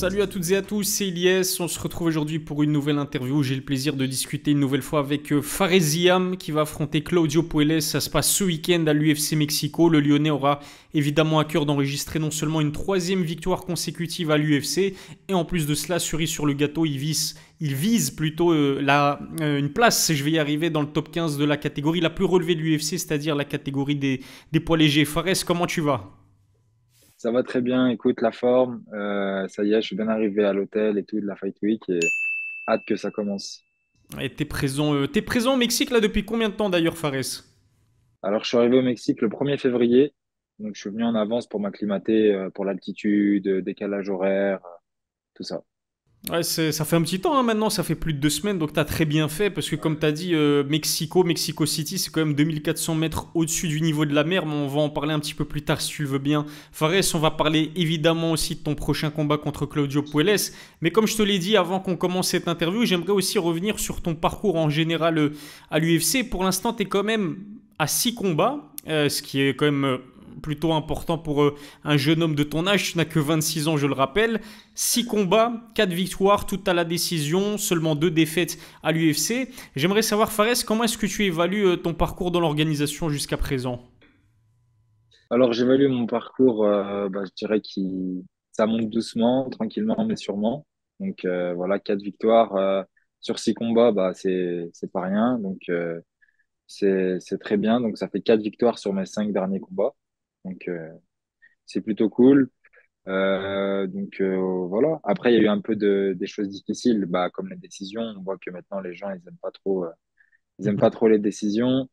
Salut à toutes et à tous, c'est Ilyes. On se retrouve aujourd'hui pour une nouvelle interview. J'ai le plaisir de discuter une nouvelle fois avec Fares Ziam qui va affronter Claudio Puelles. Ça se passe ce week-end à l'UFC Mexico. Le Lyonnais aura évidemment à cœur d'enregistrer non seulement une troisième victoire consécutive à l'UFC, et en plus de cela, cerise sur le gâteau, il vise plutôt une place, je vais y arriver, dans le top 15 de la catégorie la plus relevée de l'UFC, c'est-à-dire la catégorie des poids légers. Fares, comment tu vas? Ça va très bien, écoute la forme. Ça y est, je suis bien arrivé à l'hôtel et tout de la Fight Week et hâte que ça commence. Et t'es présent au Mexique là depuis combien de temps d'ailleurs, Fares? Alors, je suis arrivé au Mexique le 1er février, donc je suis venu en avance pour m'acclimater pour l'altitude, décalage horaire, tout ça. Ouais, ça fait un petit temps hein, maintenant, ça fait plus de 2 semaines, donc t'as très bien fait, parce que comme t'as dit, Mexico City, c'est quand même 2400 mètres au-dessus du niveau de la mer, mais on va en parler un petit peu plus tard si tu le veux bien. Fares, on va parler évidemment aussi de ton prochain combat contre Claudio Puelles, mais comme je te l'ai dit avant qu'on commence cette interview, j'aimerais aussi revenir sur ton parcours en général à l'UFC. Pour l'instant, t'es quand même à 6 combats, ce qui est quand même plutôt important pour un jeune homme de ton âge. Tu n'as que 26 ans, je le rappelle. 6 combats, 4 victoires, tout à la décision, seulement 2 défaites à l'UFC. J'aimerais savoir, Fares, comment est-ce que tu évalues ton parcours dans l'organisation jusqu'à présent? Alors, j'évalue mon parcours, je dirais que ça monte doucement, tranquillement, mais sûrement. Donc, voilà, 4 victoires sur 6 combats, c'est pas rien. Donc, c'est très bien. Donc, ça fait 4 victoires sur mes 5 derniers combats. Donc, c'est plutôt cool. Voilà. Après, il y a eu un peu des choses difficiles, comme les décisions. On voit que maintenant, les gens, ils aiment pas trop les décisions.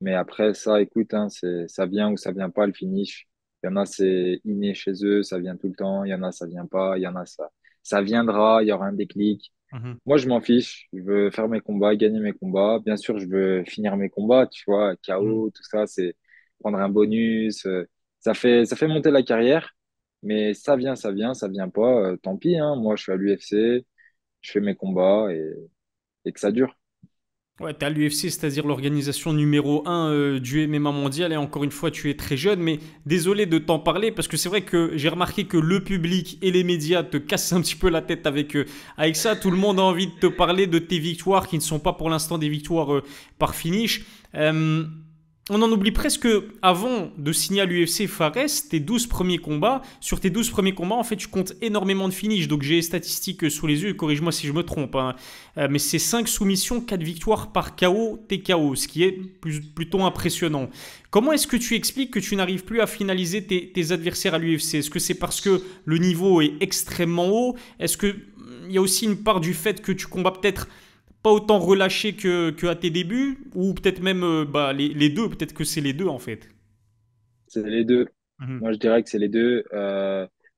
Mais après, ça, écoute, hein, ça vient ou ça vient pas, le finish. Il y en a, c'est inné chez eux, ça vient tout le temps. Il y en a, ça vient pas. Il y en a, ça viendra. Il y aura un déclic. Mhm. Moi, je m'en fiche. Je veux faire mes combats, gagner mes combats. Bien sûr, je veux finir mes combats, tu vois, Mhm. KO, tout ça, c'est prendre un bonus. Ça fait monter la carrière. Mais ça vient pas. Tant pis, hein. Moi, je suis à l'UFC, je fais mes combats et que ça dure. Ouais, t'es à l'UFC, c'est-à-dire l'organisation numéro un du MMA mondial, et encore une fois, tu es très jeune, mais désolé de t'en parler, parce que c'est vrai que j'ai remarqué que le public et les médias te cassent un petit peu la tête avec ça. Tout le monde a envie de te parler de tes victoires, qui ne sont pas pour l'instant des victoires par finish. Euh, on en oublie presque avant de signer à l'UFC Fares, tes 12 premiers combats. Sur tes 12 premiers combats, en fait, tu comptes énormément de finish. Donc j'ai les statistiques sous les yeux, corrige-moi si je me trompe, hein. Mais c'est 5 soumissions, 4 victoires par KO, TKO, ce qui est plutôt impressionnant. Comment est-ce que tu expliques que tu n'arrives plus à finaliser tes adversaires à l'UFC? Est-ce que c'est parce que le niveau est extrêmement haut? Est-ce qu'il y a aussi une part du fait que tu combats peut-être pas autant relâché que à tes débuts? Ou peut-être même les deux, peut-être que c'est les deux en fait. C'est les deux. Mhm. Moi, je dirais que c'est les deux.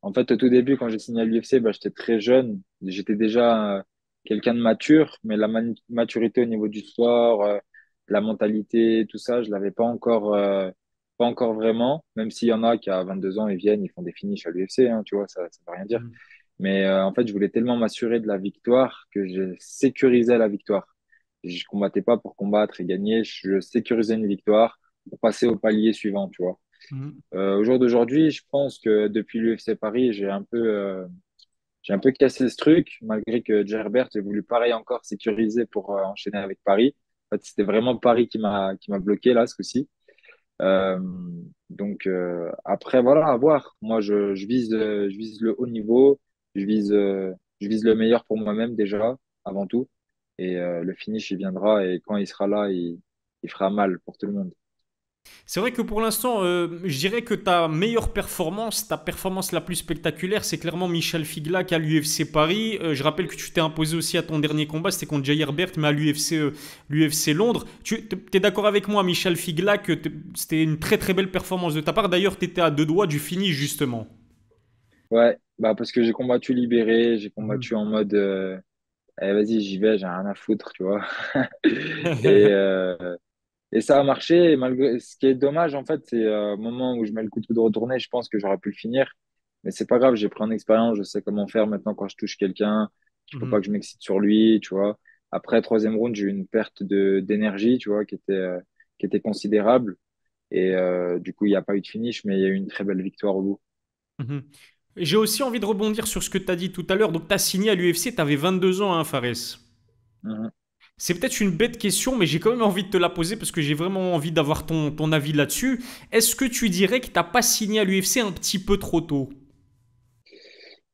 En fait, au tout début, quand j'ai signé à l'UFC, j'étais très jeune. J'étais déjà quelqu'un de mature, mais la maturité au niveau du sport, la mentalité, tout ça, je l'avais pas encore vraiment. Même s'il y en a qui, à 22 ans, ils viennent, ils font des finishes à l'UFC, hein, tu vois, ça veut rien dire. Mhm. Mais en fait, je voulais tellement m'assurer de la victoire que je sécurisais la victoire. Je combattais pas pour combattre et gagner, je sécurisais une victoire pour passer au palier suivant, tu vois. Mhm. Au jour d'aujourd'hui, je pense que depuis l'UFC Paris, j'ai un peu cassé ce truc, malgré que Gerbert ait voulu pareil encore sécuriser pour enchaîner avec Paris. En fait, c'était vraiment Paris qui m'a bloqué là, ce coup-ci. Euh, Après, voilà, à voir. Moi, je vise le haut niveau, je vise le meilleur pour moi-même déjà, avant tout. Et le finish, il viendra et quand il sera là, il fera mal pour tout le monde. C'est vrai que pour l'instant, je dirais que ta meilleure performance, ta performance la plus spectaculaire, c'est clairement Michel Figlac à l'UFC Paris. Je rappelle que tu t'es imposé aussi à ton dernier combat, c'était contre Jair Bert, mais à l'UFC Londres. Tu es d'accord avec moi, Michel Figlac, c'était une très très belle performance de ta part. D'ailleurs, tu étais à 2 doigts du finish, justement. Ouais, parce que j'ai combattu libéré, j'ai Mhm. combattu en mode eh, vas-y, j'y vais, j'ai rien à foutre, tu vois. Et, euh, et ça a marché. Et malgré ce qui est dommage, en fait, c'est au moment où je mets le couteau de retourner, je pense que j'aurais pu le finir. Mais c'est pas grave, j'ai pris en expérience, je sais comment faire maintenant quand je touche quelqu'un, qu'il faut pas Mhm. que je m'excite sur lui, tu vois. Après, troisième round, j'ai eu une perte d'énergie, tu vois, qui était considérable. Et du coup, il n'y a pas eu de finish, mais il y a eu une très belle victoire au bout. Mhm. J'ai aussi envie de rebondir sur ce que tu as dit tout à l'heure. Donc, tu as signé à l'UFC, tu avais 22 ans, hein, Fares. Mhm. C'est peut-être une bête question, mais j'ai quand même envie de te la poser parce que j'ai vraiment envie d'avoir ton avis là-dessus. Est-ce que tu dirais que t'as pas signé à l'UFC un petit peu trop tôt?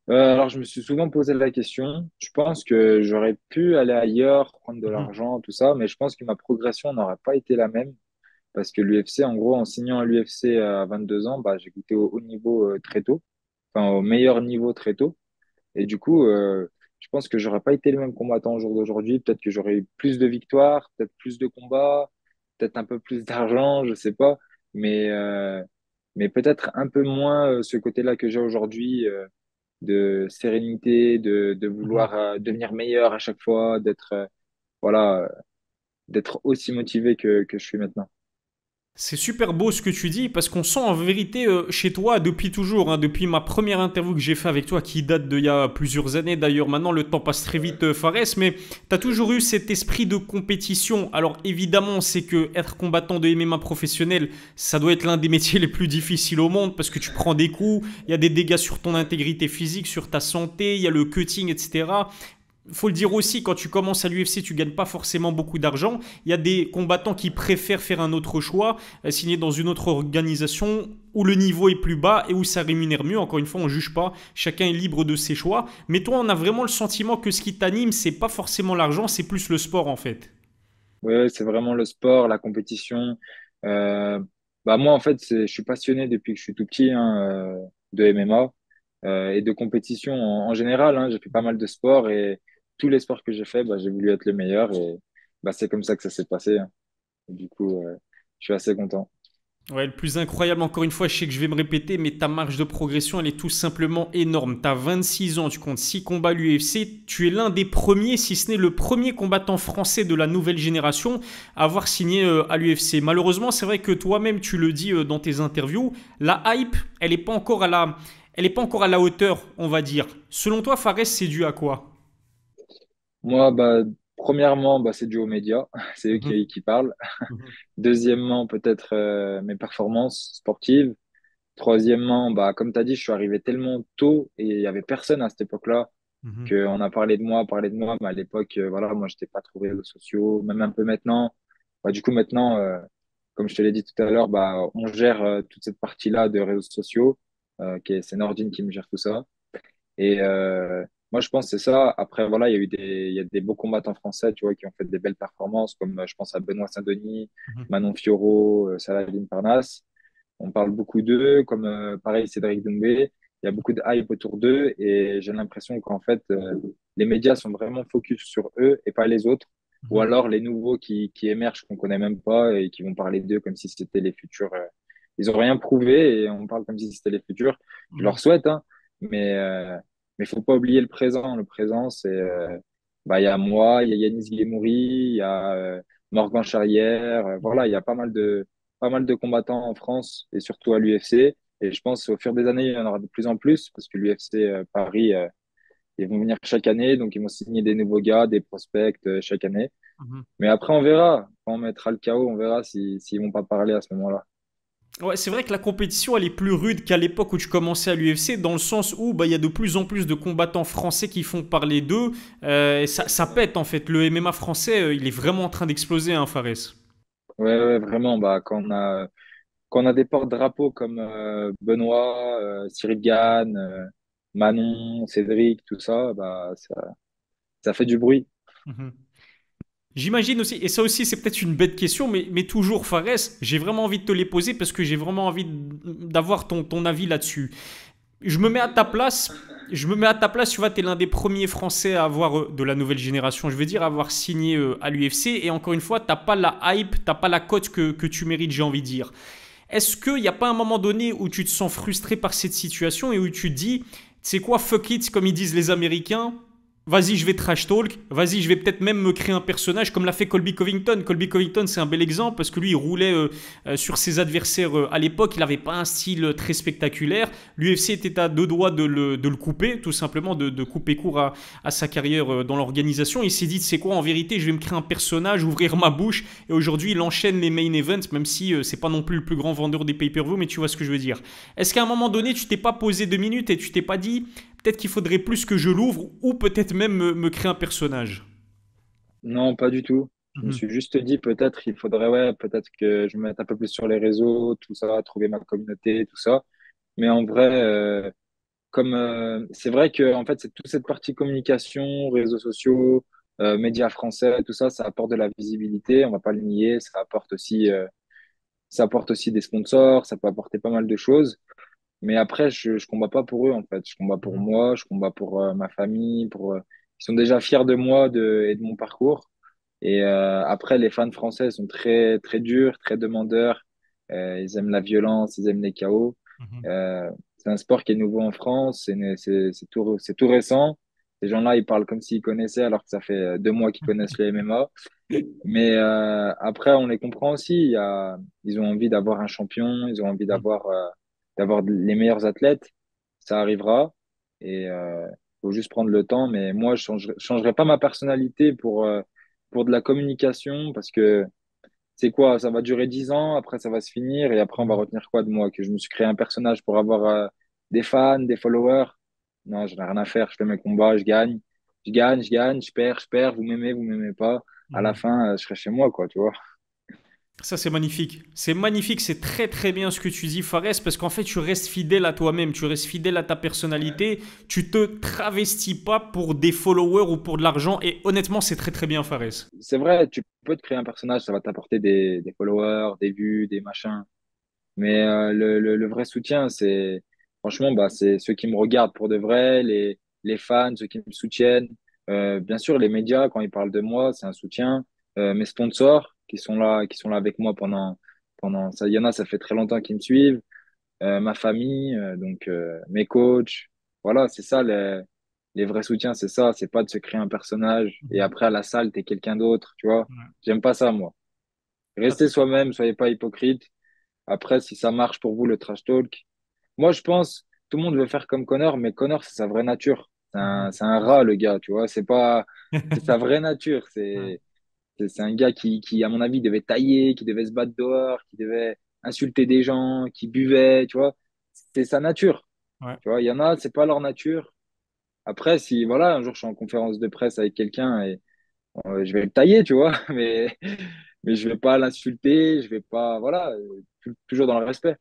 Alors, je me suis souvent posé la question. Je pense que j'aurais pu aller ailleurs, prendre de Mhm, l'argent, tout ça, mais je pense que ma progression n'aurait pas été la même. Parce que l'UFC, en gros, en signant à l'UFC à 22 ans, bah, j'ai goûté au haut niveau très tôt, enfin au meilleur niveau très tôt. Et du coup, je pense que j'aurais pas été le même combattant au jour d'aujourd'hui. Peut-être que j'aurais eu plus de victoires, peut-être plus de combats, peut-être un peu plus d'argent, je sais pas. Mais, euh, mais peut-être un peu moins ce côté-là que j'ai aujourd'hui, de sérénité, de mhm. vouloir devenir meilleur à chaque fois, voilà, d'être aussi motivé que je suis maintenant. C'est super beau ce que tu dis parce qu'on sent en vérité chez toi depuis toujours, hein, depuis ma première interview que j'ai fait avec toi qui date d'il y a plusieurs années d'ailleurs. Maintenant le temps passe très vite, Fares, mais tu as toujours eu cet esprit de compétition. Alors évidemment, c'est que être combattant de MMA professionnel, ça doit être l'un des métiers les plus difficiles au monde parce que tu prends des coups, il y a des dégâts sur ton intégrité physique, sur ta santé, il y a le cutting, etc. Faut le dire aussi, quand tu commences à l'UFC, tu gagnes pas forcément beaucoup d'argent. Il y a des combattants qui préfèrent faire un autre choix, signer dans une autre organisation où le niveau est plus bas et où ça rémunère mieux. Encore une fois, on juge pas, chacun est libre de ses choix. Mais toi, on a vraiment le sentiment que ce qui t'anime, c'est pas forcément l'argent, c'est plus le sport en fait. Ouais, c'est vraiment le sport, la compétition. Euh, Bah moi, en fait, je suis passionné depuis que je suis tout petit de MMA et de compétition en général. J'ai fait pas mal de sports et tous les sports que j'ai fait, bah, j'ai voulu être le meilleur et bah, c'est comme ça que ça s'est passé. Et du coup, je suis assez content. Ouais, le plus incroyable, encore une fois, je sais que je vais me répéter, mais ta marge de progression, elle est tout simplement énorme. Tu as 26 ans, tu comptes 6 combats à l'UFC, tu es l'un des premiers, si ce n'est le premier combattant français de la nouvelle génération à avoir signé à l'UFC. Malheureusement, c'est vrai que toi-même, tu le dis dans tes interviews, la hype, elle n'est pas encore à elle est pas encore à la hauteur, on va dire. Selon toi, Fares, c'est dû à quoi? Moi, bah, premièrement, bah, c'est dû aux médias. C'est eux Mhm, qui parlent. mhm, Deuxièmement, peut-être mes performances sportives. Troisièmement, bah, comme tu as dit, je suis arrivé tellement tôt et il y avait personne à cette époque-là mhm, qu'on a parlé de moi, mais à l'époque, voilà, moi, j'étais pas trop réseaux sociaux, même un peu maintenant. Bah, du coup, maintenant, comme je te l'ai dit tout à l'heure, bah, on gère toute cette partie-là de réseaux sociaux, c'est Nordine qui me gère tout ça. Et moi, je pense que c'est ça. Après, voilà, il y a des beaux combattants français, tu vois, qui ont fait des belles performances, comme je pense à Benoît Saint-Denis, mhm. Manon Fiorot, Saladin Parnasse. On parle beaucoup d'eux, comme pareil Cédric Doumbé. Il y a beaucoup de hype autour d'eux et j'ai l'impression qu'en fait, les médias sont vraiment focus sur eux et pas les autres. Ou Mhm. alors les nouveaux qui émergent qu'on connaît même pas et qui vont parler d'eux comme si c'était les futurs. Ils ont rien prouvé et on parle comme si c'était les futurs. Je Mhm. leur souhaite, hein, mais faut pas oublier le présent. Le présent, c'est bah il y a moi, il y a Yanis Guémouri, il y a Morgan Charrière. Voilà, il y a pas mal de combattants en France et surtout à l'UFC. Et je pense au fur des années, il y en aura de plus en plus parce que l'UFC Paris, ils vont venir chaque année, donc ils vont signer des nouveaux gars, des prospects chaque année. Mhm. Mais après, on verra. Quand on mettra le chaos, on verra s'ils vont pas parler à ce moment-là. Ouais, c'est vrai que la compétition, elle est plus rude qu'à l'époque où tu commençais à l'UFC, dans le sens où bah, il y a de plus en plus de combattants français qui font parler d'eux. Et ça pète en fait. Le MMA français, il est vraiment en train d'exploser, hein, Fares. Ouais, vraiment. Bah, quand on a des porte-drapeaux comme Benoît, Cyril Gann, Manon, Cédric, tout ça, bah, ça fait du bruit. Mhm. J'imagine aussi, et ça aussi c'est peut-être une bête question, mais toujours Fares, j'ai vraiment envie de te les poser parce que j'ai vraiment envie d'avoir ton avis là-dessus. Je me mets à ta place. Je me mets à ta place, tu vois, tu es l'un des premiers Français à avoir, de la nouvelle génération, je veux dire, à avoir signé à l'UFC. Et encore une fois, t'as pas la hype, t'as pas la cote que tu mérites, j'ai envie de dire. Est-ce qu'il n'y a pas un moment donné où tu te sens frustré par cette situation et où tu te dis, tu sais quoi, fuck it, comme ils disent les Américains, vas-y, je vais trash talk, vas-y, je vais peut-être même me créer un personnage comme l'a fait Colby Covington. Colby Covington, c'est un bel exemple parce que lui, il roulait sur ses adversaires à l'époque. Il n'avait pas un style très spectaculaire. L'UFC était à deux doigts de le couper, tout simplement, de couper court à sa carrière dans l'organisation. Il s'est dit, c'est quoi, en vérité, je vais me créer un personnage, ouvrir ma bouche. Et aujourd'hui, il enchaîne les main events, même si c'est pas non plus le plus grand vendeur des pay-per-view, mais tu vois ce que je veux dire. Est-ce qu'à un moment donné, tu t'es pas posé 2 minutes et tu t'es pas dit, peut-être qu'il faudrait plus que je l'ouvre ou peut-être même me créer un personnage. Non, pas du tout. Je me Mhm. suis juste dit, peut-être, il faudrait, ouais, peut-être que je me mette un peu plus sur les réseaux, tout ça, trouver ma communauté, tout ça. Mais en vrai, comme c'est vrai que en fait, c'est toute cette partie communication, réseaux sociaux, médias français, tout ça, ça apporte de la visibilité. On va pas le nier. Ça apporte aussi des sponsors. Ça peut apporter pas mal de choses. Mais après, je combats pas pour eux en fait. Je combats pour Mhm. moi. Je combats pour ma famille. Ils sont déjà fiers de moi et de mon parcours. Et après, les fans français sont très très durs, très demandeurs. Ils aiment la violence, ils aiment les chaos. Mhm. C'est un sport qui est nouveau en France, c'est tout récent. Ces gens-là, ils parlent comme s'ils connaissaient, alors que ça fait 2 mois qu'ils connaissent le MMA. Mais après, on les comprend aussi. Ils ont envie d'avoir un champion, ils ont envie d'avoir les meilleurs athlètes. Ça arrivera et faut juste prendre le temps. Mais moi, je changerai pas ma personnalité pour de la communication parce que c'est quoi? Ça va durer 10 ans, après ça va se finir, et après on va Mhm. retenir quoi de moi? Que je me suis créé un personnage pour avoir des fans, des followers? Non, j'en ai rien à faire, je fais mes combats, je gagne, je perds, vous m'aimez pas. À la Mhm. fin, je serai chez moi, quoi, tu vois. Ça, c'est magnifique. C'est magnifique, c'est très très bien ce que tu dis, Fares, parce qu'en fait, tu restes fidèle à toi-même, tu restes fidèle à ta personnalité, tu te travestis pas pour des followers ou pour de l'argent, et honnêtement, c'est très très bien, Fares. C'est vrai, tu peux te créer un personnage, ça va t'apporter des followers, des vues, des machins. Mais le vrai soutien, franchement, bah, c'est ceux qui me regardent pour de vrai, les fans, ceux qui me soutiennent. Bien sûr, les médias, quand ils parlent de moi, c'est un soutien. Mes sponsors qui sont là avec moi pendant ça. Il y en a, ça fait très longtemps qu'ils me suivent. Ma famille, donc mes coachs. Voilà, c'est ça les vrais soutiens, c'est ça. C'est pas de se créer un personnage et Mhm. après à la salle, t'es quelqu'un d'autre, tu vois. Ouais. J'aime pas ça, moi. Ah, Restez soi-même, soyez pas hypocrite. Après, si ça marche pour vous, le trash talk. Moi, je pense, tout le monde veut faire comme Connor, mais Connor, c'est sa vraie nature. C'est un rat, le gars, tu vois. C'est sa vraie nature. Ouais. C'est un gars à mon avis, devait tailler, qui devait se battre dehors, qui devait insulter des gens, qui buvait, tu vois. C'est sa nature. Ouais. Tu vois, il y en a, c'est pas leur nature. Après, si, voilà, un jour, je suis en conférence de presse avec quelqu'un et je vais le tailler, tu vois, mais je vais pas l'insulter, je vais pas, voilà, toujours dans le respect.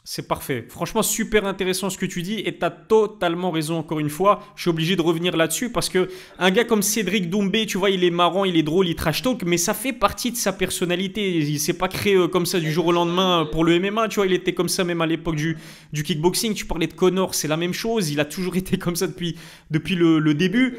C'est parfait. Franchement, super intéressant ce que tu dis et tu as totalement raison encore une fois. Je suis obligé de revenir là-dessus parce que un gars comme Cédric Doumbé, tu vois, il est marrant, il est drôle, il trash talk, mais ça fait partie de sa personnalité. Il s'est pas créé comme ça du jour au lendemain pour le MMA, tu vois, il était comme ça même à l'époque du kickboxing. Tu parlais de Connor, c'est la même chose. Il a toujours été comme ça depuis le début.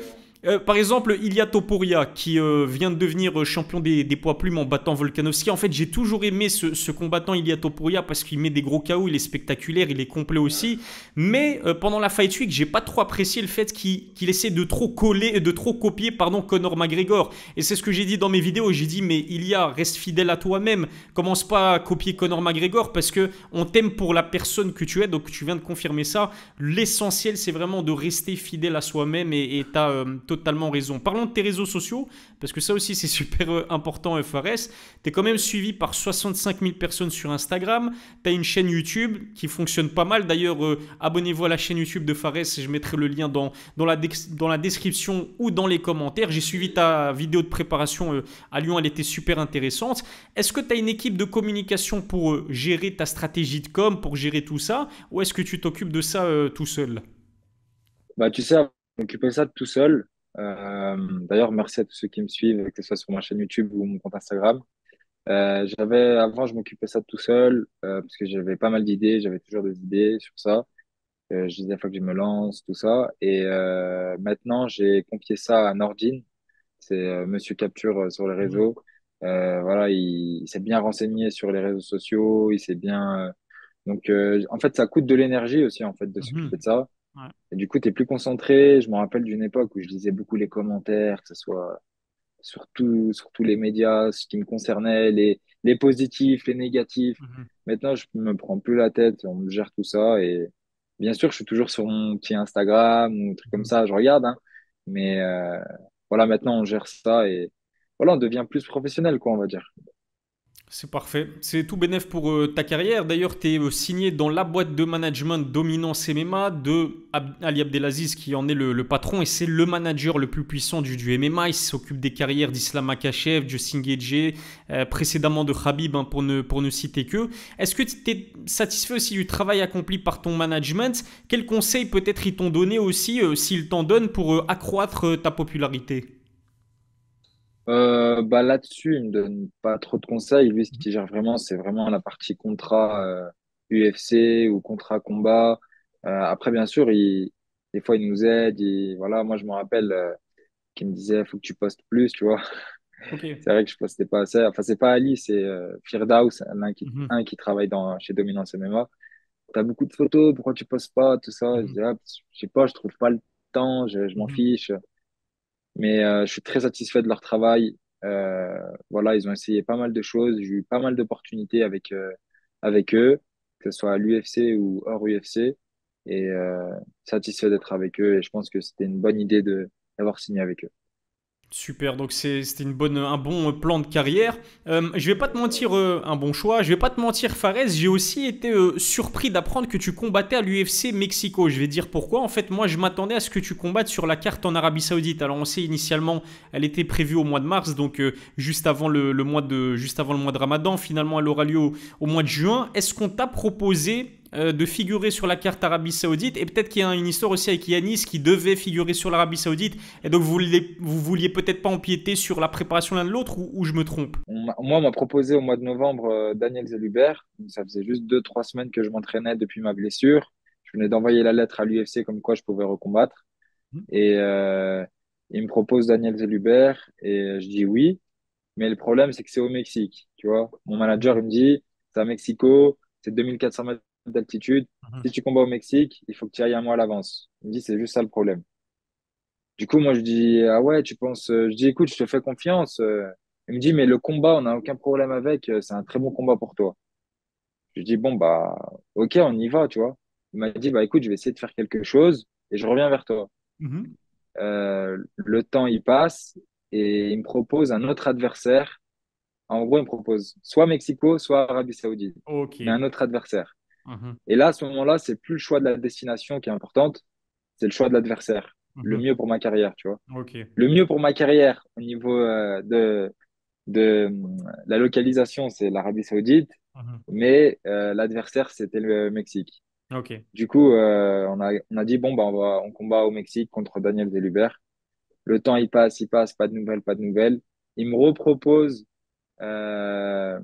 Par exemple, Ilia Topuria, qui vient de devenir champion des poids plumes en battant Volkanovski. En fait, j'ai toujours aimé ce combattant Ilia Topuria parce qu'il met des gros KO, il est spectaculaire, il est complet aussi. Mais pendant la Fight Week, j'ai pas trop apprécié le fait qu'il essaie de trop coller, de trop copier, pardon, Conor McGregor. Et c'est ce que j'ai dit dans mes vidéos. J'ai dit, mais Ilia, reste fidèle à toi-même. Commence pas à copier Conor McGregor parce que on t'aime pour la personne que tu es. Donc tu viens de confirmer ça. L'essentiel, c'est vraiment de rester fidèle à soi-même et tu as totalement raison. Parlons de tes réseaux sociaux, parce que ça aussi, c'est super important, FRS. Tu es quand même suivi par 65 000 personnes sur Instagram. Tu as une chaîne YouTube qui fonctionne pas mal. D'ailleurs, abonnez-vous à la chaîne YouTube de Fares. Je mettrai le lien dans la description ou dans les commentaires. J'ai suivi ta vidéo de préparation à Lyon. Elle était super intéressante. Est-ce que tu as une équipe de communication pour gérer ta stratégie de com, pour gérer tout ça? Ou est-ce que tu t'occupes de ça tout seul? Bah, tu sais, m'occuper de ça tout seul. D'ailleurs, merci à tous ceux qui me suivent, que ce soit sur ma chaîne YouTube ou mon compte Instagram. Avant, je m'occupais de ça tout seul, parce que j'avais pas mal d'idées, j'avais toujours des idées sur ça. Je disais, il faut que je me lance, tout ça. Et maintenant, j'ai confié ça à Nordine. C'est Monsieur Capture sur les Mhm. réseaux. Voilà, il s'est bien renseigné sur les réseaux sociaux, il s'est bien. Donc, en fait, ça coûte de l'énergie aussi, en fait, de s'occuper Mhm. de ça. Ouais. Et du coup, tu es plus concentré. Je me rappelle d'une époque où je lisais beaucoup les commentaires, que ce soit sur tous les médias, ce qui me concernait, les positifs, les négatifs. Mhm. Maintenant, je me prends plus la tête, on me gère tout ça. Et bien sûr, je suis toujours sur mon petit Instagram ou un truc comme Mhm. ça, je regarde, hein. Mais voilà, maintenant, on gère ça et voilà, on devient plus professionnel, quoi, on va dire. C'est parfait. C'est tout bénef pour ta carrière. D'ailleurs, tu es signé dans la boîte de management Dominance MMA de Ali Abdelaziz, qui en est le patron, et c'est le manager le plus puissant du MMA. Il s'occupe des carrières d'Islam Makhachev, Justin Gaethje, précédemment de Khabib, hein, pour ne citer que. Est-ce que tu es satisfait aussi du travail accompli par ton management? Quels conseils peut-être ils t'ont donné aussi, s'ils t'en donnent, pour accroître ta popularité? Bah là-dessus, il me donne pas trop de conseils. Lui, ce qu'il gère vraiment, c'est vraiment la partie contrat UFC ou contrat combat. Après, bien sûr, des fois, il nous aide. Voilà, moi, je me rappelle qu'il me disait, faut que tu postes plus, tu vois. Ok. C'est vrai que je postais pas assez. Enfin, c'est pas Ali, c'est Firdaus, Mhm. un qui travaille chez Dominance MMA. T'as beaucoup de photos, pourquoi tu postes pas, tout ça. Je Mhm. dis, ah, je sais pas, je trouve pas le temps, je m'en Mhm. fiche. Mais je suis très satisfait de leur travail. Voilà, ils ont essayé pas mal de choses. J'ai eu pas mal d'opportunités avec eux, que ce soit à l'UFC ou hors UFC. Et satisfait d'être avec eux. Et je pense que c'était une bonne idée d'avoir signé avec eux. Super, donc c'était un bon plan de carrière. Je vais pas te mentir, un bon choix. Je vais pas te mentir, Fares, j'ai aussi été surpris d'apprendre que tu combattais à l'UFC Mexico. Je vais dire pourquoi. En fait, moi, je m'attendais à ce que tu combattes sur la carte en Arabie Saoudite. Alors, on sait initialement, elle était prévue au mois de mars, donc juste avant le mois de Ramadan. Finalement, elle aura lieu au mois de juin. Est-ce qu'on t'a proposé de figurer sur la carte Arabie Saoudite? Et peut-être qu'il y a une histoire aussi avec Yanis qui devait figurer sur l'Arabie Saoudite. Et donc vous vouliez peut-être pas empiéter sur la préparation l'un de l'autre, ou je me trompe? Moi, on m'a proposé au mois de novembre Daniel Zellhuber. Donc, ça faisait juste 2, 3 semaines que je m'entraînais depuis ma blessure. Je venais d'envoyer la lettre à l'UFC comme quoi je pouvais recombattre. Et il me propose Daniel Zellhuber et je dis oui. Mais le problème, c'est que c'est au Mexique, tu vois. Mon manager, il me dit, c'est à Mexico, c'est 2400 mètres d'altitude. Si tu combats au Mexique, il faut que tu ailles un mois à l'avance. Il me dit, c'est juste ça le problème. Du coup, moi, je dis, ah ouais, tu penses, je dis, écoute, je te fais confiance. Il me dit, mais le combat, on n'a aucun problème avec, c'est un très bon combat pour toi. Je dis, bon, bah, ok, on y va, tu vois. Il m'a dit, bah, écoute, je vais essayer de faire quelque chose et je reviens vers toi. Mhm. Le temps, il passe et il me propose un autre adversaire. En gros, il me propose soit Mexico, soit Arabie Saoudite, Ok. mais un autre adversaire. Mhm. Et là, à ce moment-là, c'est plus le choix de la destination qui est importante, c'est le choix de l'adversaire. Le Mhm. mieux pour ma carrière, tu vois. Ok. Le mieux pour ma carrière au niveau de la localisation, c'est l'Arabie Saoudite, Mhm. mais l'adversaire, c'était le Mexique. Ok. Du coup, on a dit, bon, bah, on combat au Mexique contre Daniel Zellhuber. Le temps, il passe, pas de nouvelles, pas de nouvelles. Il me repropose euh,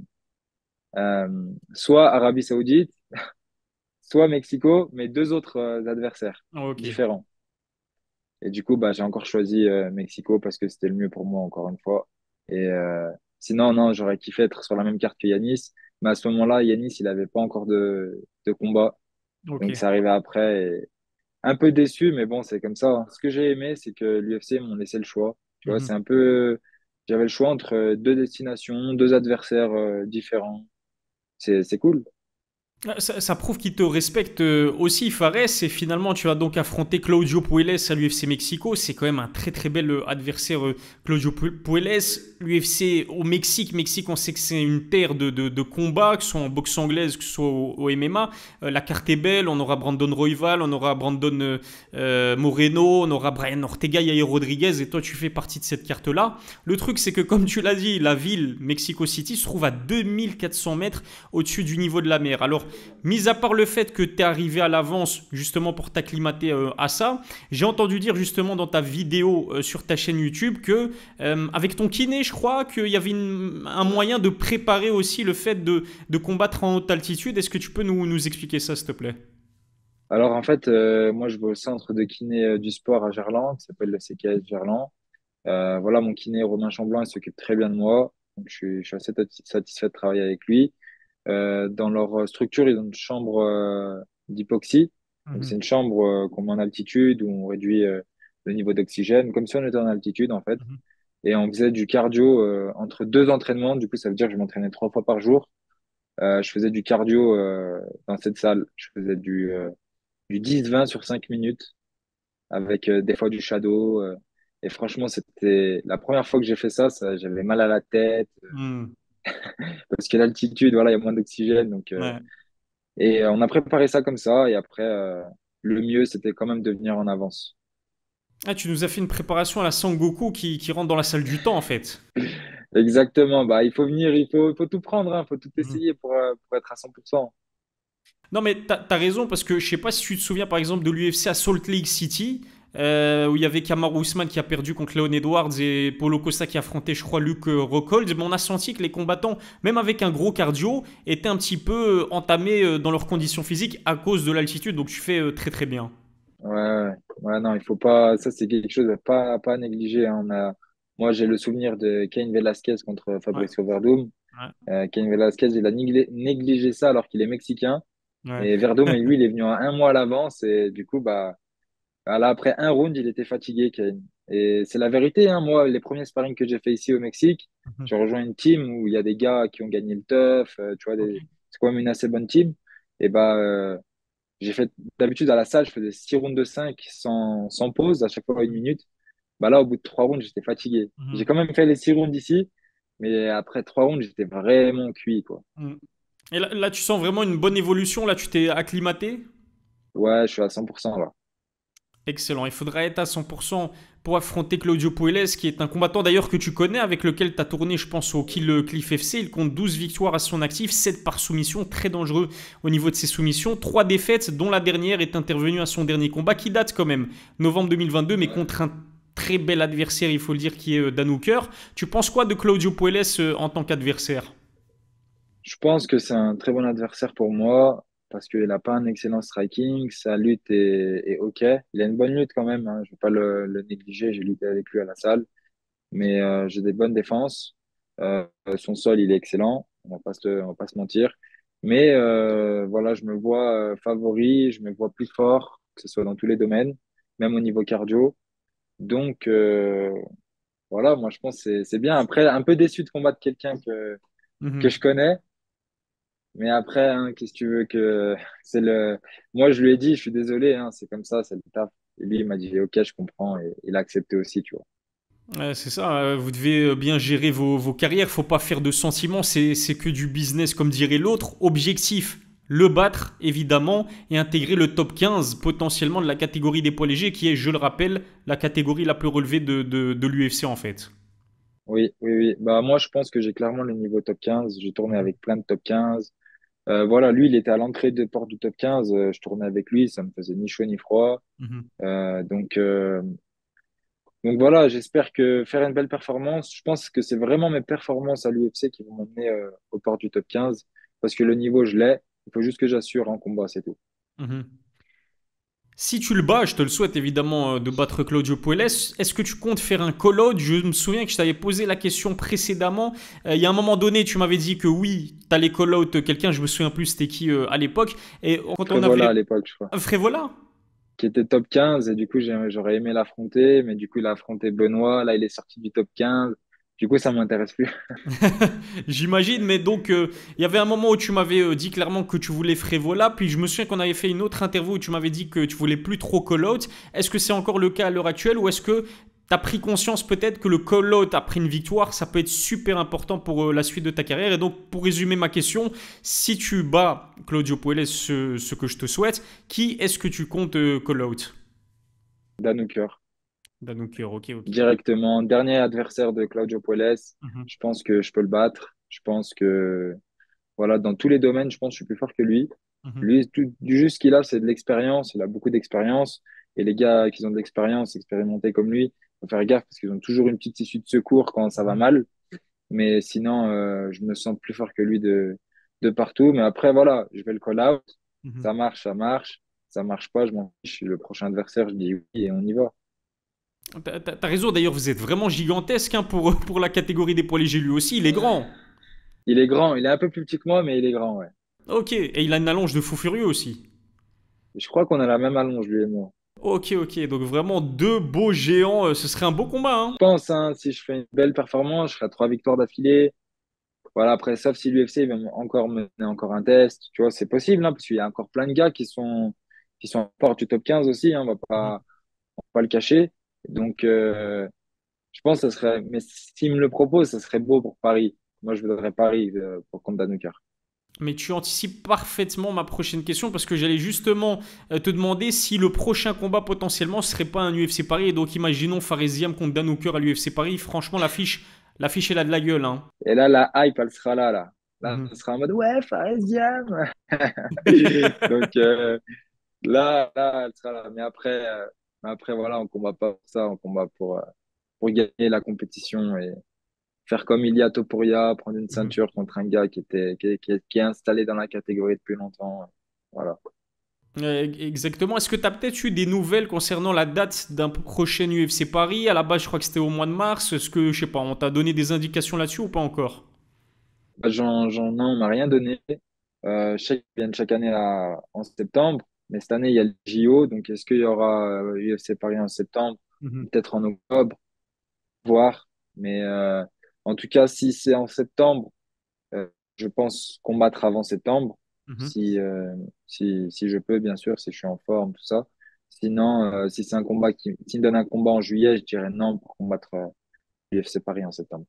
soit Arabie Saoudite, soit Mexico, mais deux autres adversaires Ok. différents. Et du coup, bah, j'ai encore choisi Mexico parce que c'était le mieux pour moi, encore une fois. Et sinon, non, j'aurais kiffé être sur la même carte que Yanis. Mais à ce moment-là, Yanis, il avait pas encore de combat. Donc, Ok. ça arrivait après. Et un peu déçu, mais bon, c'est comme ça, hein. Ce que j'ai aimé, c'est que l'UFC m'ont laissé le choix. Tu vois, Mhm. c'est un peu. J'avais le choix entre deux destinations, deux adversaires différents. C'est cool. Ça prouve qu'il te respecte aussi, Fares, et finalement tu vas donc affronter Claudio Puelles à l'UFC Mexico. C'est quand même un très très bel adversaire, Claudio Puelles. L'UFC au Mexique, on sait que c'est une terre de combat, que ce soit en boxe anglaise, que ce soit au MMA. La carte est belle, on aura Brandon Royval, on aura Brandon Moreno, on aura Brian Ortega, Yair Rodriguez, et toi tu fais partie de cette carte-là. Le truc c'est que comme tu l'as dit, la ville Mexico City se trouve à 2400 mètres au-dessus du niveau de la mer. Alors, mis à part le fait que tu es arrivé à l'avance justement pour t'acclimater à ça, j'ai entendu dire justement dans ta vidéo sur ta chaîne YouTube que avec ton kiné, je crois qu'il y avait un moyen de préparer aussi le fait de combattre en haute altitude. Est-ce que tu peux nous expliquer ça, s'il te plaît? Alors en fait, moi je vais au centre de kiné du sport à Gerland, qui s'appelle le CKS Gerland. Voilà, mon kiné Romain Chamblin, il s'occupe très bien de moi. Donc je suis assez satisfait de travailler avec lui. Dans leur structure, ils ont une chambre d'hypoxie. Donc, c'est Mhm. une chambre qu'on met en altitude où on réduit le niveau d'oxygène, comme si on était en altitude, en fait. Mhm. Et on faisait du cardio entre deux entraînements. Du coup, ça veut dire que je m'entraînais 3 fois par jour. Je faisais du cardio dans cette salle. Je faisais du 10-20 sur 5 minutes avec des fois du shadow. Et franchement, c'était la première fois que j'ai fait ça, j'avais mal à la tête Mhm. parce que l'altitude, voilà, il y a moins d'oxygène. Ouais. On a préparé ça comme ça. Et après, le mieux, c'était quand même de venir en avance. Ah, tu nous as fait une préparation à la Sangoku qui rentre dans la salle du temps, en fait. Exactement. Bah, il faut venir, il faut tout prendre, il faut tout Mhm. essayer pour être à 100%. Non, mais t'as raison, parce que je sais pas si tu te souviens, par exemple, de l'UFC à Salt Lake City, où il y avait Kamaru Usman qui a perdu contre Leon Edwards et Paulo Costa qui affrontait, je crois, Luke Rockhold. Mais on a senti que les combattants, même avec un gros cardio, étaient un petit peu entamés dans leurs conditions physiques à cause de l'altitude. Donc tu fais très très bien. Ouais, ouais, ouais, non, il faut pas, ça c'est quelque chose à pas négliger, hein. Moi, j'ai le souvenir de Cain Velasquez contre Ouais, Fabricio Verdum. ouais, Cain Velasquez, il a négligé ça alors qu'il est mexicain. ouais. Et Verdum, lui, il est venu à un mois à l'avance. Et du coup, là, après un round, il était fatigué, Cain. Et c'est la vérité, hein. Moi, les premiers sparring que j'ai fait ici au Mexique, Mhm. j'ai rejoint une team où il y a des gars qui ont gagné le TUF, tu vois, Ok. c'est quand même une assez bonne team. Et j'ai fait, d'habitude, à la salle, je faisais 6 rounds de 5 sans pause, à chaque fois une Mhm. minute. Bah là, au bout de 3 rounds, j'étais fatigué. J'ai Mhm. quand même fait les 6 rounds ici, mais après 3 rounds, j'étais vraiment cuit, quoi. Mhm. Et là, tu sens vraiment une bonne évolution. Là, tu t'es acclimaté. Ouais, je suis à 100% là. Excellent. Il faudra être à 100% pour affronter Claudio Puelles, qui est un combattant d'ailleurs que tu connais, avec lequel tu as tourné, je pense, au Kill Cliff FC. Il compte 12 victoires à son actif, 7 par soumission, très dangereux au niveau de ses soumissions. 3 défaites, dont la dernière est intervenue à son dernier combat, qui date quand même, novembre 2022, mais contre un très bel adversaire, il faut le dire, qui est Dan Hooker. Tu penses quoi de Claudio Puelles en tant qu'adversaire? Je pense que c'est un très bon adversaire pour moi parce qu'il n'a pas un excellent striking, sa lutte est OK. Il a une bonne lutte quand même, hein, je ne vais pas le négliger, j'ai lutté avec lui à la salle, mais j'ai des bonnes défenses. Son sol, il est excellent, on va pas se mentir. Mais voilà, je me vois favori, je me vois plus fort, que ce soit dans tous les domaines, même au niveau cardio. Donc voilà, moi je pense que c'est bien. Après, un peu déçu de combattre quelqu'un que je Mhm. connais. Mais après, hein, qu'est-ce que tu veux que c'est le. Moi, je lui ai dit, je suis désolé, hein, c'est comme ça, c'est le taf. Et lui, il m'a dit, ok, je comprends, et il a accepté aussi, tu vois. Ouais, c'est ça, vous devez bien gérer vos carrières, faut pas faire de sentiments, c'est que du business comme dirait l'autre. Objectif, le battre évidemment et intégrer le top 15 potentiellement de la catégorie des poids légers qui est, je le rappelle, la catégorie la plus relevée de l'UFC en fait. Oui, oui, oui. Bah, moi, je pense que j'ai clairement le niveau top 15. J'ai tourné Mhm, avec plein de top 15. Voilà, lui, il était à l'entrée de porte du top 15. Je tournais avec lui, ça me faisait ni chaud ni froid. mhm, Euh, donc, euh, donc voilà, j'espère que faire une belle performance. Je pense que c'est vraiment mes performances à l'UFC qui vont m'emmener au port du top 15 parce que le niveau, je l'ai. Il faut juste que j'assure en combat, c'est tout. mhm. Si tu le bats, je te le souhaite évidemment de battre Claudio Puelles, est-ce que tu comptes faire un call-out? Je me souviens que je t'avais posé la question précédemment. Il y a un moment donné, tu m'avais dit que oui, tu allais call-out quelqu'un, je me souviens plus c'était qui à l'époque. Et quand on Prévola avait... à l'époque, je crois, Frévola. qui était top 15 et du coup j'aurais aimé l'affronter, mais du coup il a affronté Benoît, là il est sorti du top 15, du coup ça m'intéresse plus. J'imagine, mais donc il y avait un moment où tu m'avais dit clairement que tu voulais Frévola, puis je me souviens qu'on avait fait une autre interview où tu m'avais dit que tu voulais plus trop call-out. Est-ce que c'est encore le cas à l'heure actuelle ou est-ce que tu as pris conscience peut-être que le call-out après une victoire, ça peut être super important pour la suite de ta carrière? Et donc pour résumer ma question, si tu bats Claudio Puelles, ce que je te souhaite, qui est-ce que tu comptes call-out? Dan Hooker, Danouker, ok, ok. directement, dernier adversaire de Claudio Puelles, Mhm, je pense que je peux le battre, je pense que voilà, dans tous les domaines, je pense que je suis plus fort que lui. mhm, Lui, du juste qu'il a, c'est de l'expérience, il a beaucoup d'expérience, et les gars qui ont de l'expérience, expérimentés comme lui, faut faire gaffe parce qu'ils ont toujours une petite issue de secours quand ça va mhm, mal. Mais sinon, je me sens plus fort que lui de partout. Mais après, voilà, je vais le call out. mhm. Ça marche, ça marche. Ça marche pas, je m'en fiche. Le prochain adversaire, je dis oui et on y va. T'as raison, d'ailleurs, vous êtes vraiment gigantesque hein, pour la catégorie des poids légers lui aussi, il est grand. Il est grand, il est un peu plus petit que moi, mais il est grand, ouais. Ok, et il a une allonge de fou furieux aussi. Je crois qu'on a la même allonge, lui et moi. Ok, ok, donc vraiment deux beaux géants, ce serait un beau combat, hein. Je pense, hein, si je fais une belle performance, je ferai 3 victoires d'affilée. Voilà, après, sauf si l'UFC va encore mener encore un test, tu vois, c'est possible, hein, parce qu'il y a encore plein de gars qui sont forts du top 15 aussi, hein, on va pas le cacher. Donc, je pense que ça serait, mais s'il me le propose, ça serait beau pour Paris. Moi, je voudrais Paris pour contre Danuker. Mais tu anticipes parfaitement ma prochaine question parce que j'allais justement te demander si le prochain combat potentiellement serait pas un UFC Paris. Et donc imaginons Faresiam contre Dan Hooker à l'UFC Paris. Franchement, l'affiche elle a de la gueule, hein. Et là, la hype, elle sera là, là. Là, Mhm. on sera en mode, ouais, Faresiam. Donc, là, elle sera là. Mais après, voilà, on combat pas pour ça, on combat pour gagner la compétition et faire comme Ilia Topuria, prendre une Mhm. ceinture contre un gars qui est installé dans la catégorie depuis longtemps. Voilà. Exactement. Est-ce que tu as peut-être eu des nouvelles concernant la date d'un prochain UFC Paris? À la base, je crois que c'était au mois de mars. Est-ce que, je sais pas, on t'a donné des indications là-dessus ou pas encore? Bah, non, on m'a rien donné. Je sais qu'ils viennent chaque année en septembre, mais cette année, il y a le JO. Donc, est-ce qu'il y aura UFC Paris en septembre? Mhm. Peut-être en octobre, voir. Mais en tout cas, si c'est en septembre, euh, je pense combattre avant septembre. Mhm. Si je peux, bien sûr, si je suis en forme, tout ça. Sinon, si c'est un combat s'il me donne un combat en juillet, je dirais non pour combattre UFC Paris en septembre.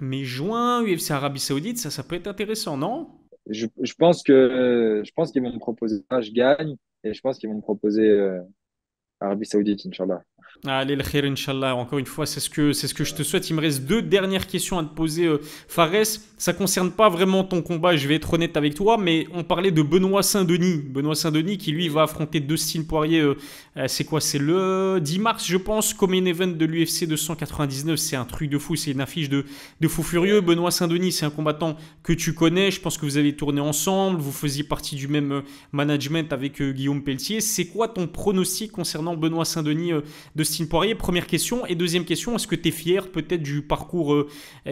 Mais juin, UFC Arabie Saoudite, ça peut être intéressant, non? Je pense qu'ils vont me proposer ça, je gagne, et je pense qu'ils vont me proposer Arabie Saoudite, Inch'Allah. Allez, le khair, Inch'Allah. Encore une fois, c'est ce que je te souhaite. Il me reste deux dernières questions à te poser, Fares. Ça concerne pas vraiment ton combat, je vais être honnête avec toi, mais on parlait de Benoît Saint-Denis. Benoît Saint-Denis qui, lui, va affronter Dustin Poirier. C'est quoi? C'est le 10 mars, je pense, comme main event de l'UFC 299. C'est un truc de fou, c'est une affiche de fou furieux. Benoît Saint-Denis, c'est un combattant que tu connais. Je pense que vous avez tourné ensemble. Vous faisiez partie du même management avec Guillaume Pelletier. C'est quoi ton pronostic concernant Benoît Saint-Denis de Stine Poirier? Première question. Et deuxième question, est-ce que tu es fier peut-être du parcours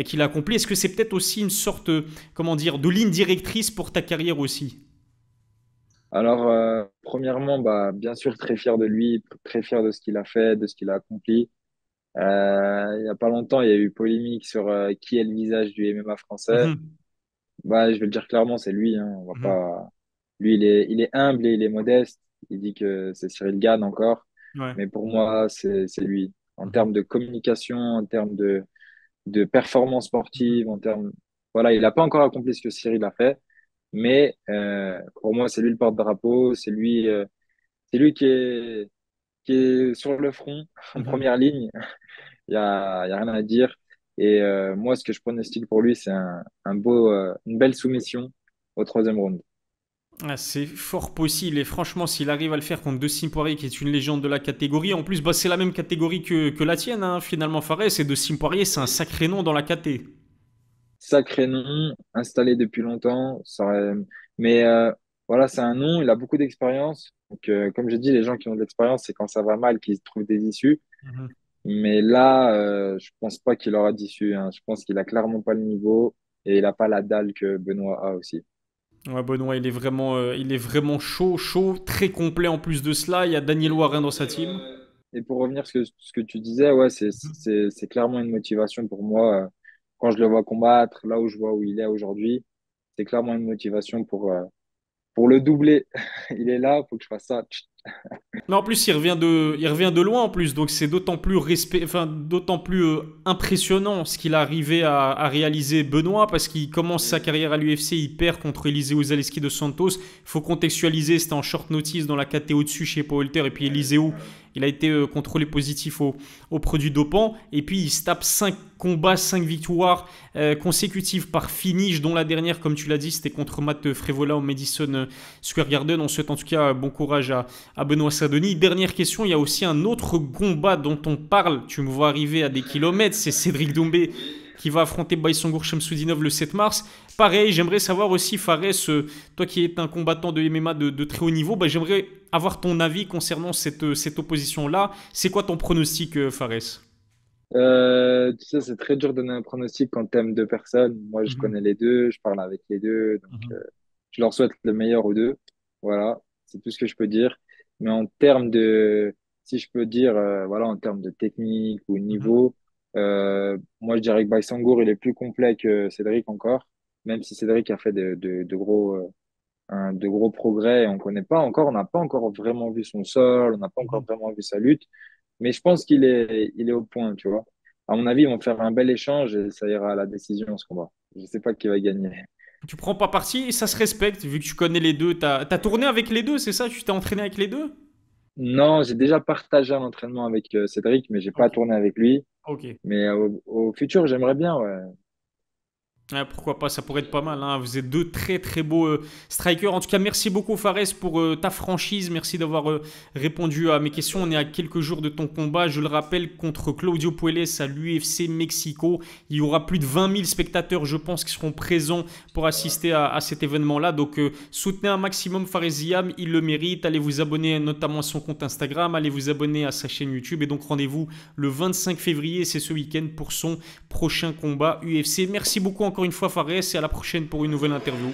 qu'il a accompli? Est-ce que c'est peut-être aussi une sorte, comment dire, de ligne directrice pour ta carrière aussi? Alors, premièrement, bah, bien sûr, très fier de lui, très fier de ce qu'il a fait, de ce qu'il a accompli. Il y a pas longtemps, il y a eu polémique sur qui est le visage du MMA français. Mhm, Bah, je vais le dire clairement, c'est lui, hein. On va mhm. pas. Lui, il est humble et il est modeste. Il dit que c'est Cyril Gann encore, Ouais. mais pour moi, c'est lui. En Mhm, termes de communication, en termes de performance mhm. sportive, en termes. Voilà, il n'a pas encore accompli ce que Cyril a fait, mais pour moi, c'est lui le porte-drapeau, c'est lui qui est sur le front, en Mhm. première ligne. Il y a rien à dire. Et moi, ce que je pronostique pour lui, c'est une belle soumission au troisième round. Ah, c'est fort possible et franchement s'il arrive à le faire contre Dustin Poirier qui est une légende de la catégorie, en plus bah, c'est la même catégorie que la tienne hein, finalement Fares et Dustin Poirier c'est un sacré nom dans la caté. Sacré nom, installé depuis longtemps. Mais voilà, c'est un nom, il a beaucoup d'expérience. Donc, comme j'ai dit, les gens qui ont de l'expérience, c'est quand ça va mal qu'ils trouvent des issues. Mhm. Mais là, je pense pas qu'il aura d'issue, hein. Je pense qu'il a clairement pas le niveau et il a pas la dalle que Benoît a aussi. Ouais, Benoît, il est vraiment chaud, chaud, très complet en plus de cela. Il y a Daniel Warren dans sa team. Et pour revenir à ce que tu disais, ouais, c'est clairement une motivation pour moi. Quand je le vois combattre, là où je vois où il est aujourd'hui, c'est clairement une motivation pour le doubler. Il est là, faut que je fasse ça. Mais en plus, il revient de loin en plus, donc c'est d'autant plus impressionnant ce qu'il a arrivé à réaliser Benoît, parce qu'il commence sa carrière à l'UFC, il perd contre Eliseu Zaleski de Santos. Il faut contextualiser, c'était en short notice dans la KT au-dessus chez Paul Walter, et puis Eliseu, il a été contrôlé positif au produit dopant, et puis il se tape 5 combats, 5 victoires consécutives par finish, dont la dernière, comme tu l'as dit, c'était contre Matt Frevola au Madison Square Garden. On souhaite en tout cas bon courage à Benoît Saint-Denis. Dernière question, il y a aussi un autre combat dont on parle, tu me vois arriver à des kilomètres, c'est Cédric Doumbé qui va affronter Baïsangour Shamsudinov le 7 mars. Pareil, j'aimerais savoir aussi, Fares, toi qui es un combattant de MMA de très haut niveau, bah, j'aimerais avoir ton avis concernant cette opposition-là. C'est quoi ton pronostic, Fares? Tu sais, c'est très dur de donner un pronostic quand t'aimes deux personnes. Moi, je Mhm, connais les deux, je parle avec les deux, donc mhm. je leur souhaite le meilleur aux deux. Voilà. C'est tout ce que je peux dire. Mais en termes de, si je peux dire, voilà, en termes de technique ou Mhm. niveau, moi, je dirais que Baïsangour, il est plus complet que Cédric encore, même si Cédric a fait de gros progrès. Et on connaît pas encore, on n'a pas encore vraiment vu son sol, on n'a pas encore Mhm. vraiment vu sa lutte. Mais je pense il est au point, tu vois. À mon avis, ils vont faire un bel échange et ça ira à la décision, ce combat. Je sais pas qui va gagner. Tu prends pas parti et ça se respecte vu que tu connais les deux. T'as tourné avec les deux, c'est ça? Tu t'es entraîné avec les deux? Non, j'ai déjà partagé un entraînement avec Cédric, mais j'ai pas Ok. tourné avec lui. Ok. Mais au futur, j'aimerais bien, ouais. Ouais, pourquoi pas, ça pourrait être pas mal, hein. Vous êtes deux très très beaux strikers. En tout cas, merci beaucoup Fares pour ta franchise. Merci d'avoir répondu à mes questions. On est à quelques jours de ton combat. Je le rappelle, contre Claudio Puelles à l'UFC Mexico. Il y aura plus de 20 000 spectateurs, je pense, qui seront présents pour assister à cet événement-là. Donc soutenez un maximum Fares Ziam, il le mérite. Allez vous abonner notamment à son compte Instagram. Allez vous abonner à sa chaîne YouTube. Et donc rendez-vous le 25 février, c'est ce week-end, pour son prochain combat UFC. Merci beaucoup encore une fois Fares et à la prochaine pour une nouvelle interview.